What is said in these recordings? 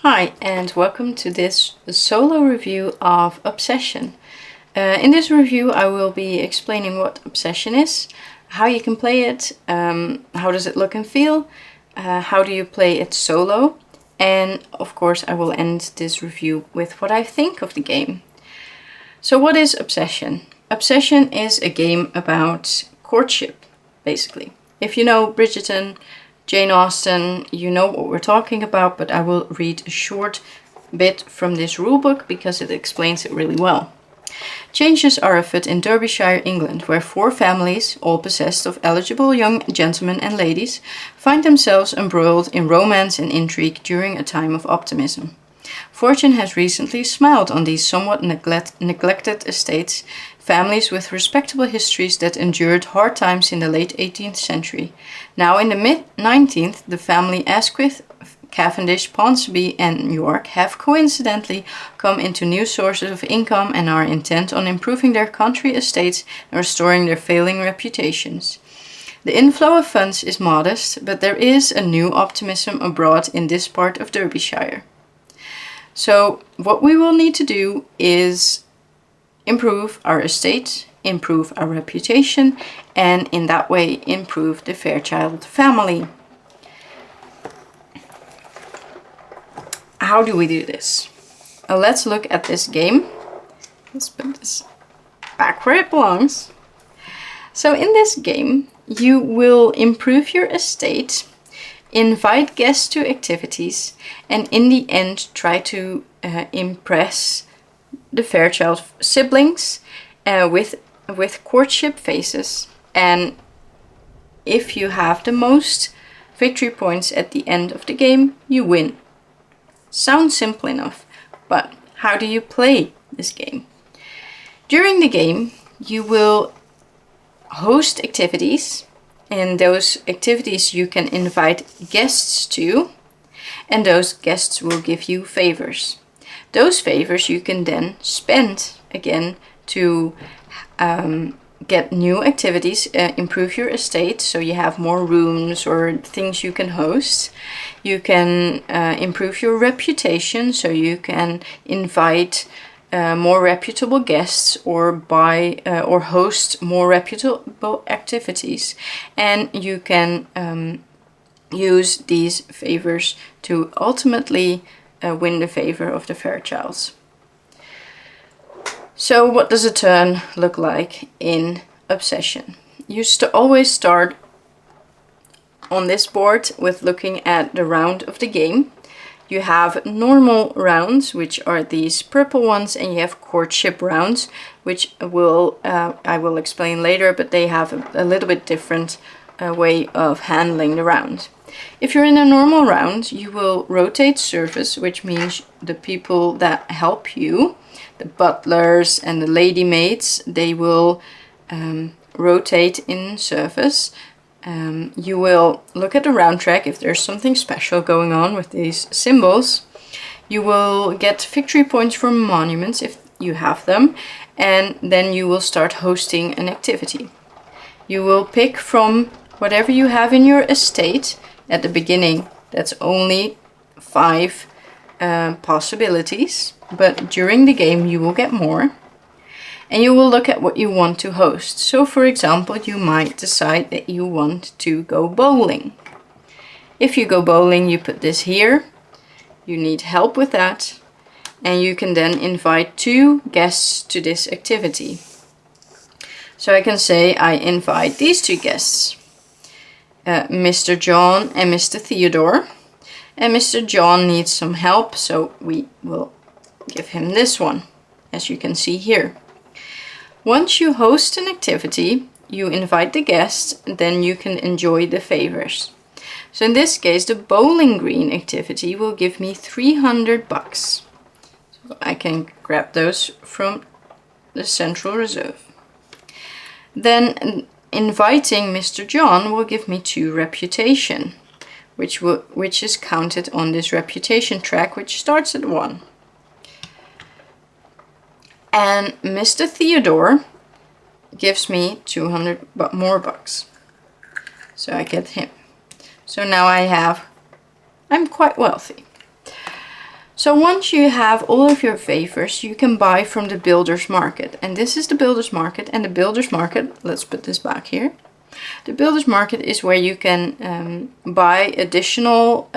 Hi, and welcome to this solo review of Obsession. In this review, I will be explaining what Obsession is, how you can play it, how does it look and feel, how do you play it solo, and of course I will end this review with what I think of the game. So what is Obsession? Obsession is a game about courtship, basically. If you know Bridgerton, Jane Austen, you know what we're talking about, but I will read a short bit from this rulebook because it explains it really well. Changes are afoot in Derbyshire, England, where 4 families, all possessed of eligible young gentlemen and ladies, find themselves embroiled in romance and intrigue during a time of optimism. Fortune has recently smiled on these somewhat neglected estates, families with respectable histories that endured hard times in the late 18th century. Now in the mid-19th, the family Asquith, Cavendish, Ponsonby and York have coincidentally come into new sources of income and are intent on improving their country estates and restoring their failing reputations. The inflow of funds is modest, but there is a new optimism abroad in this part of Derbyshire. So what we will need to do is improve our estate, improve our reputation, and in that way improve the Fairchild family. How do we do this? Let's look at this game. Let's put this back where it belongs. So in this game, you will improve your estate, invite guests to activities, and in the end try to impress the Fairchild siblings with courtship phases. And if you have the most victory points at the end of the game, you win. Sounds simple enough, but how do you play this game? During the game, you will host activities, and those activities you can invite guests to, and those guests will give you favors. Those favors you can then spend again to get new activities, improve your estate, so you have more rooms or things you can host. You can improve your reputation, so you can invite more reputable guests or buy or host more reputable activities, and you can use these favors to ultimately win the favor of the Fairchilds. So what does a turn look like in Obsession? You always start on this board with looking at the round of the game. You have normal rounds, which are these purple ones, and you have courtship rounds, which I will explain later, but they have a little bit different way of handling the round. If you're in a normal round, you will rotate service, which means the people that help you, the butlers and the lady maids, they will rotate in service. You will look at the round track if there's something special going on with these symbols. You will get victory points from monuments if you have them, and then you will start hosting an activity. You will pick from whatever you have in your estate. At the beginning, that's only 5 possibilities, but during the game you will get more. And you will look at what you want to host. So for example, you might decide that you want to go bowling. If you go bowling, you put this here. You need help with that. And you can then invite 2 guests to this activity. So I can say I invite these 2 guests. Mr. John and Mr. Theodore. And Mr. John needs some help, so we will give him this one, as you can see here. Once you host an activity, you invite the guests, then you can enjoy the favors. So in this case, the bowling green activity will give me 300 bucks. So I can grab those from the Central Reserve. Then inviting Mr. John will give me 2 reputation, which is counted on this reputation track, which starts at 1. And Mr. Theodore gives me 200 more bucks. So I get him. So now I'm quite wealthy. So once you have all of your favors, you can buy from the builder's market. And this is the builder's market. And the builder's market, let's put this back here. The builder's market is where you can buy additional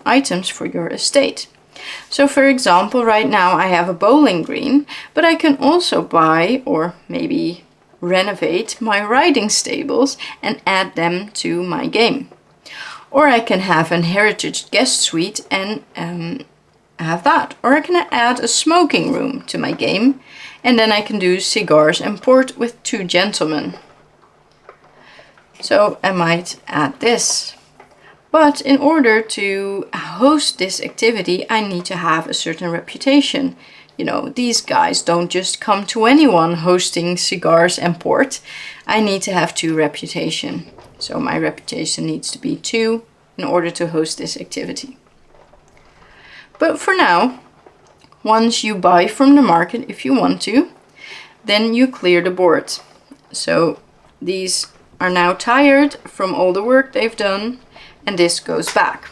items for your estate. So for example, right now I have a bowling green, but I can also buy, or maybe renovate, my riding stables and add them to my game. Or I can have an heritage guest suite and have that. Or I can add a smoking room to my game, and then I can do cigars and port with 2 gentlemen. So I might add this. But in order to host this activity, I need to have a certain reputation. You know, these guys don't just come to anyone hosting cigars and port. I need to have 2 reputation. So my reputation needs to be 2 in order to host this activity. But for now, once you buy from the market, if you want to, then you clear the board. So these are now tired from all the work they've done, and this goes back.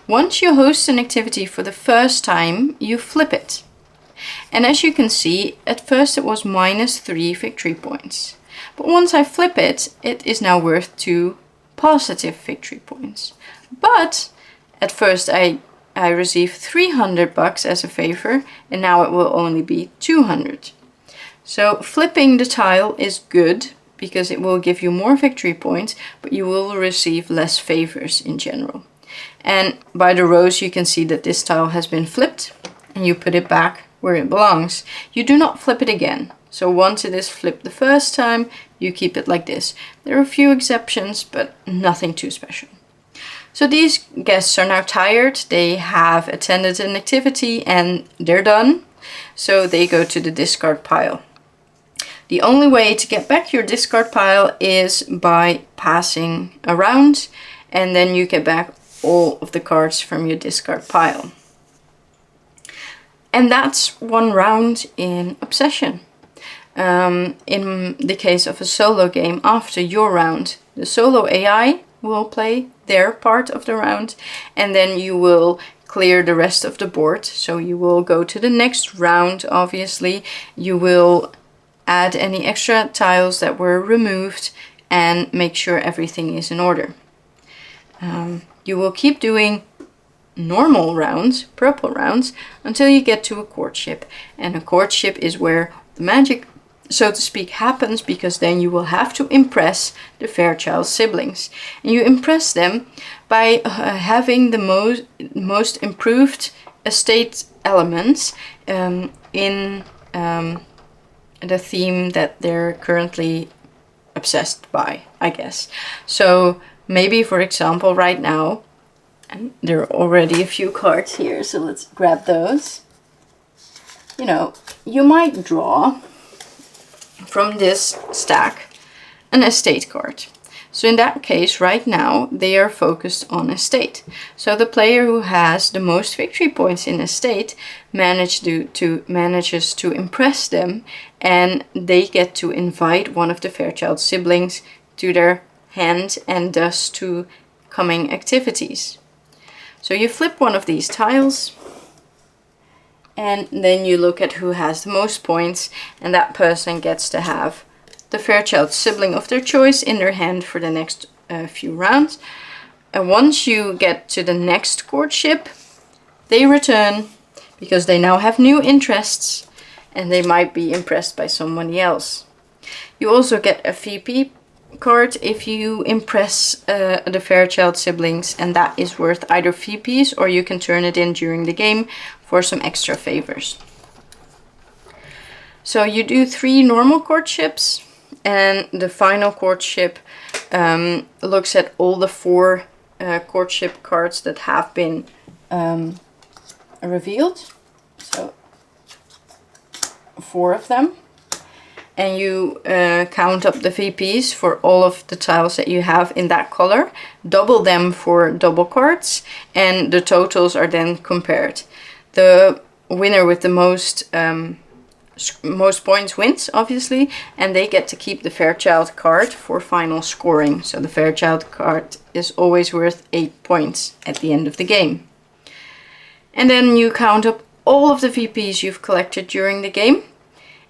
Once you host an activity for the first time, you flip it. And as you can see, at first it was -3 victory points. But once I flip it, it is now worth 2 positive victory points. But at first I received 300 bucks as a favor, and now it will only be 200. So flipping the tile is good because it will give you more victory points, but you will receive less favors in general. And by the rows you can see that this tile has been flipped, and you put it back where it belongs. You do not flip it again. So once it is flipped the first time, you keep it like this. There are a few exceptions, but nothing too special. So these guests are now tired. They have attended an activity and they're done. So they go to the discard pile. The only way to get back your discard pile is by passing around, and then you get back all of the cards from your discard pile. And that's 1 round in Obsession. In the case of a solo game, after your round, the solo AI will play their part of the round, and then you will clear the rest of the board. So you will go to the next round, obviously. You will add any extra tiles that were removed and make sure everything is in order. You will keep doing normal rounds, purple rounds, until you get to a courtship. And a courtship is where the magic, so to speak, happens, because then you will have to impress the Fairchild siblings. And you impress them by having the most improved estate elements in the theme that they're currently obsessed by, I guess. So maybe, for example, right now, and there are already a few cards here, so let's grab those. You know, you might draw from this stack an estate card. So in that case, right now, they are focused on estate. So the player who has the most victory points in estate manages to impress them, and they get to invite one of the Fairchild siblings to their hand and thus to coming activities. So you flip one of these tiles, and then you look at who has the most points, and that person gets to have the Fairchild sibling of their choice in their hand for the next few rounds. And once you get to the next courtship, they return because they now have new interests and they might be impressed by somebody else. You also get a VP card if you impress the Fairchild siblings, and that is worth either VPs or you can turn it in during the game for some extra favors. So you do 3 normal courtships, and the final courtship looks at all the 4 courtship cards that have been revealed. So 4 of them. And you count up the VPs for all of the tiles that you have in that color, double them for double cards, and the totals are then compared. The winner with the most points wins, obviously, and they get to keep the Fairchild card for final scoring. So the Fairchild card is always worth 8 points at the end of the game. And then you count up all of the VPs you've collected during the game,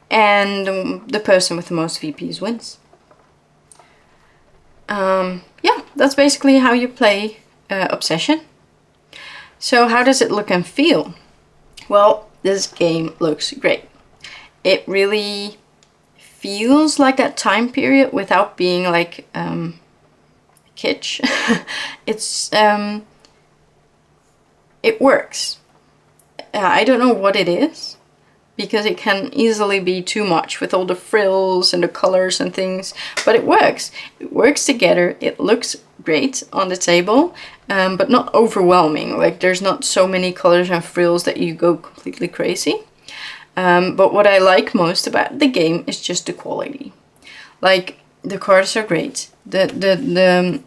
and the person with the most VPs wins. Yeah, that's basically how you play Obsession. So how does it look and feel? Well, this game looks great. It really feels like that time period without being like kitsch. It works. I don't know what it is, because it can easily be too much with all the frills and the colors and things, but it works. It works together. It looks great on the table, but not overwhelming. Like, there's not so many colors and frills that you go completely crazy. But what I like most about the game is just the quality. Like, the cards are great. The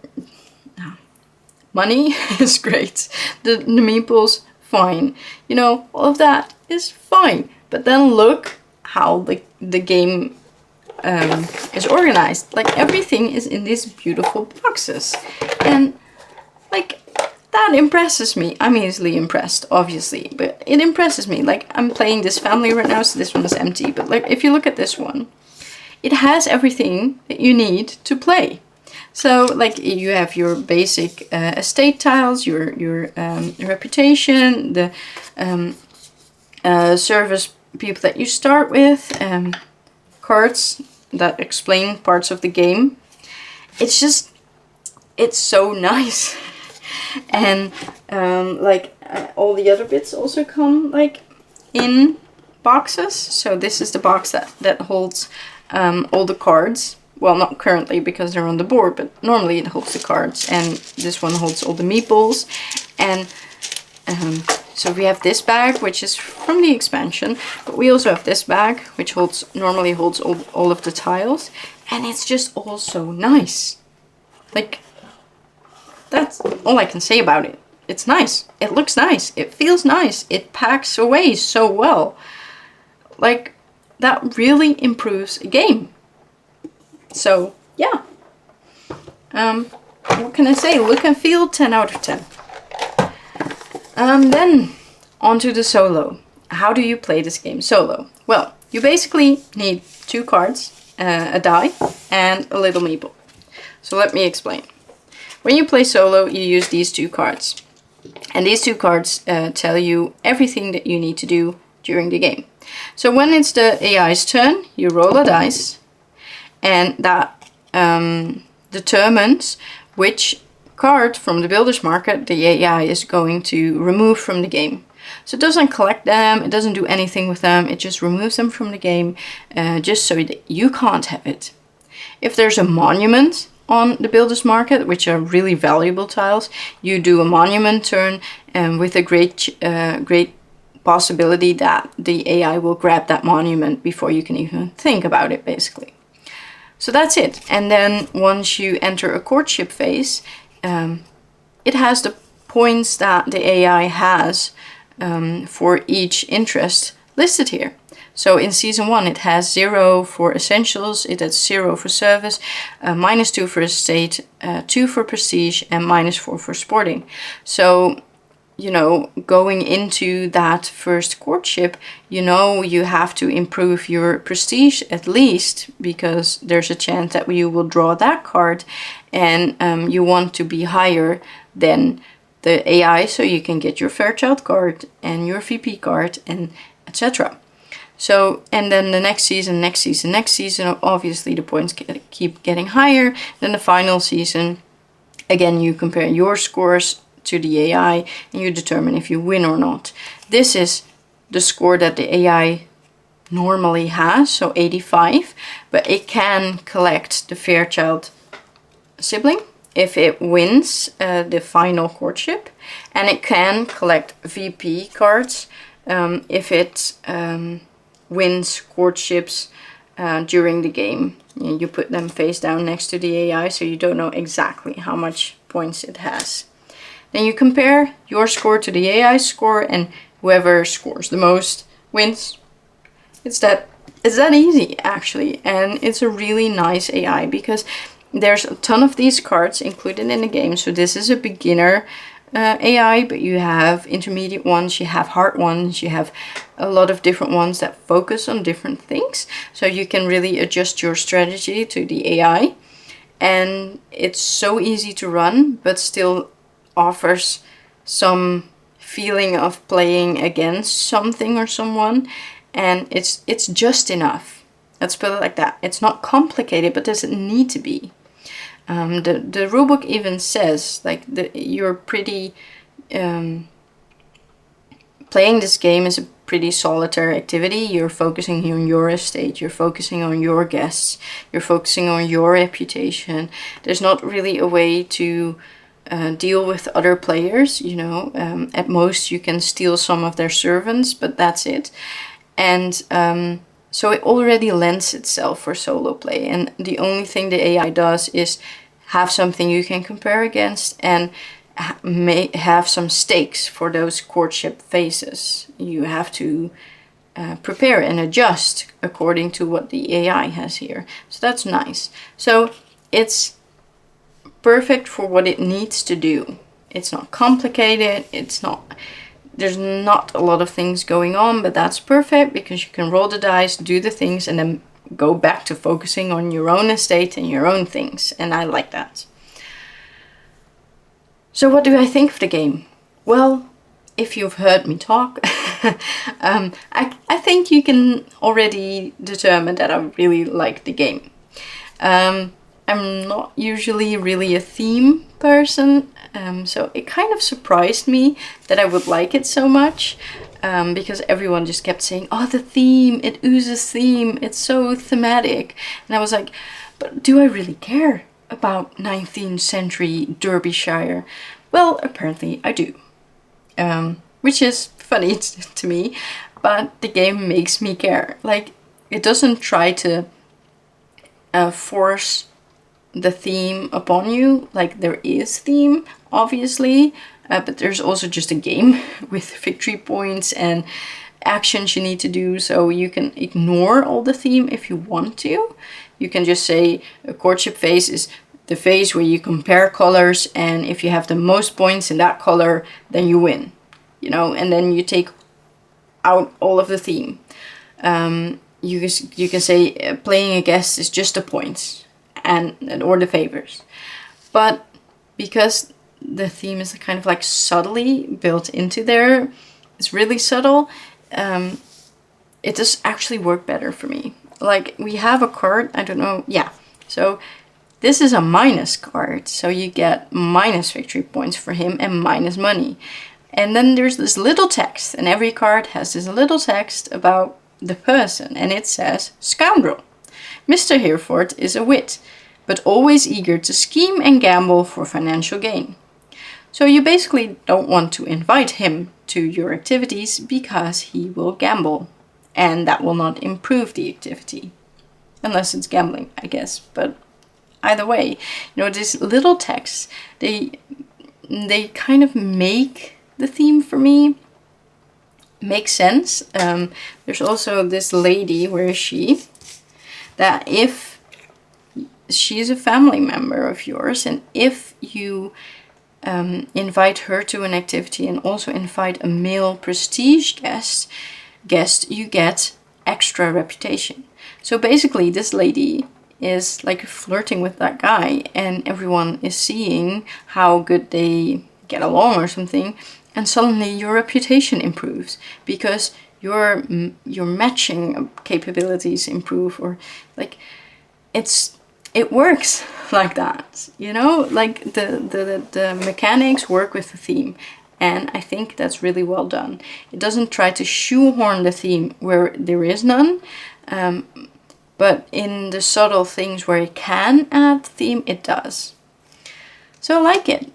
money is great. The meeples, fine. You know, all of that is fine. But then look how the game is organized. Like, everything is in these beautiful boxes. And like, that impresses me. I'm easily impressed, obviously, but it impresses me. Like, I'm playing this family right now, so this one is empty. But like, if you look at this one, it has everything that you need to play. So like, you have your basic estate tiles, your reputation, the service people that you start with, cards that explain parts of the game. It's just, it's so nice. And all the other bits also come like in boxes. So this is the box that holds all the cards. Well, not currently because they're on the board, but normally it holds the cards. And this one holds all the meeples. And so we have this bag, which is from the expansion, but we also have this bag, which normally holds all of the tiles. And it's just all so nice. Like, that's all I can say about it. It's nice. It looks nice. It feels nice. It packs away so well. Like, that really improves a game. So, yeah. What can I say? Look and feel, 10 out of 10. Then, onto the solo. How do you play this game solo? Well, you basically need 2 cards, a die, and a little meeple. So let me explain. When you play solo, you use these 2 cards. And these 2 cards tell you everything that you need to do during the game. So when it's the AI's turn, you roll a dice, and that determines which card from the builder's market the AI is going to remove from the game. So it doesn't collect them, it doesn't do anything with them, it just removes them from the game, just so that you can't have it. If there's a monument on the builder's market, which are really valuable tiles, you do a monument turn, with a great possibility that the AI will grab that monument before you can even think about it, basically. So that's it. And then once you enter a courtship phase, it has the points that the AI has for each interest listed here. So in season 1 it has 0 for essentials, it has 0 for service, -2 for estate, 2 for prestige, and -4 for sporting. So, you know, going into that first courtship, you know, you have to improve your prestige at least, because there's a chance that you will draw that card, and you want to be higher than the AI so you can get your Fairchild card and your VP card, and etc. So, and then the next season, obviously the points keep getting higher. Then the final season, again, you compare your scores to the AI and you determine if you win or not. This is the score that the AI normally has, so 85, but it can collect the Fairchild sibling if it wins the final courtship, and it can collect VP cards if it wins courtships during the game. You put them face down next to the AI, so you don't know exactly how much points it has. Then you compare your score to the AI score, and whoever scores the most wins. It's that easy, actually, and it's a really nice AI because there's a ton of these cards included in the game. So this is a beginner AI, but you have intermediate ones, you have hard ones, you have a lot of different ones that focus on different things. So you can really adjust your strategy to the AI. And it's so easy to run, but still offers some feeling of playing against something or someone. And it's just enough. Let's put it like that. It's not complicated, but doesn't need to be. The rulebook even says like you're pretty playing this game is a pretty solitary activity. You're focusing on your estate, you're focusing on your guests, you're focusing on your reputation. There's not really a way to deal with other players, you know. At most you can steal some of their servants, but that's it. And so it already lends itself for solo play, and the only thing the AI does is have something you can compare against and may have some stakes for those courtship phases. You have to prepare and adjust according to what the AI has here. So that's nice. So it's perfect for what it needs to do. It's not complicated. There's not a lot of things going on, but that's perfect because you can roll the dice, do the things, and then go back to focusing on your own estate and your own things. And I like that. So what do I think of the game? Well, if you've heard me talk, I think you can already determine that I really like the game. I'm not usually really a theme person, so it kind of surprised me that I would like it so much, because everyone just kept saying, oh, the theme, it oozes theme, it's so thematic. And I was like, but do I really care about 19th century Derbyshire? Well, apparently I do, which is funny to me, but the game makes me care. Like, it doesn't try to force the theme upon you. Like, there is theme, obviously, but there's also just a game with victory points and actions you need to do, so you can ignore all the theme if you want to. You can just say a courtship phase is the phase where you compare colors, and if you have the most points in that color, then you win, you know, and then you take out all of the theme. You can say playing a guest is just the points and or the favors. But because the theme is kind of like subtly built into there, it's really subtle, it does actually work better for me. Like, we have a card, I don't know, yeah, so this is a minus card, so you get minus victory points for him and minus money. And then there's this little text, and every card has this little text about the person, and it says, scoundrel. Mr. Hereford is a wit, but always eager to scheme and gamble for financial gain. So you basically don't want to invite him to your activities because he will gamble, and that will not improve the activity. Unless it's gambling, I guess, but either way, you know, these little texts, they kind of make the theme for me make sense. There's also this lady, where is she? That if she's a family member of yours, and if you invite her to an activity and also invite a male prestige guest, you get extra reputation. So basically, this lady is like flirting with that guy, and everyone is seeing how good they get along or something, and suddenly your reputation improves because your matching capabilities improve, or like it works like that, you know, like the mechanics work with the theme, and I think that's really well done. It doesn't try to shoehorn the theme where there is none, but in the subtle things where it can add theme, it does. So I like it.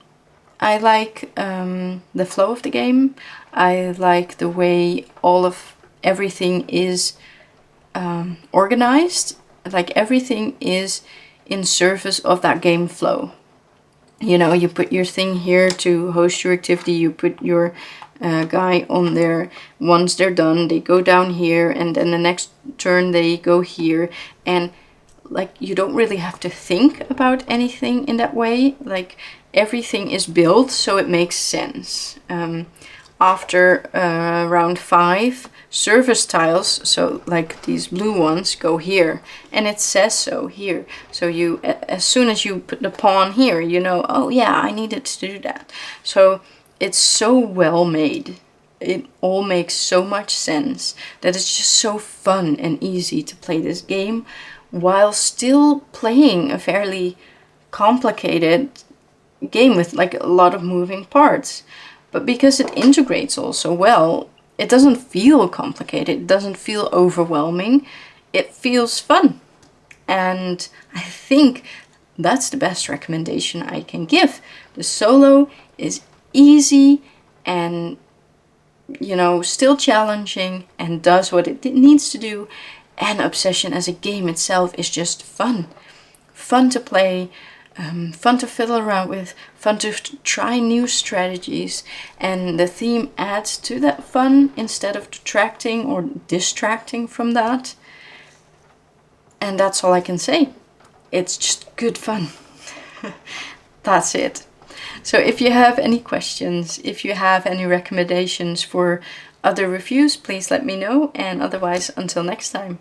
I like the flow of the game. I like the way everything is organized. Like, everything is in service of that game flow. You know, you put your thing here to host your activity, you put your guy on there. Once they're done, they go down here, and then the next turn they go here, and like, you don't really have to think about anything in that way. Like, everything is built so it makes sense. After round 5, surface tiles, so like these blue ones, go here, and it says so here. So you, as soon as you put the pawn here, you know, oh yeah, I needed to do that. So it's so well made. It all makes so much sense that it's just so fun and easy to play this game while still playing a fairly complicated game with like a lot of moving parts. But because it integrates also well, it doesn't feel complicated, it doesn't feel overwhelming, it feels fun. And I think that's the best recommendation I can give. The Solo is easy and, you know, still challenging and does what it needs to do. And Obsession as a game itself is just fun. Fun to play, fun to fiddle around with, fun to try new strategies, and the theme adds to that fun instead of detracting or distracting from that. And that's all I can say. It's just good fun. That's it. So if you have any questions, if you have any recommendations for other reviews, please let me know, and otherwise until next time.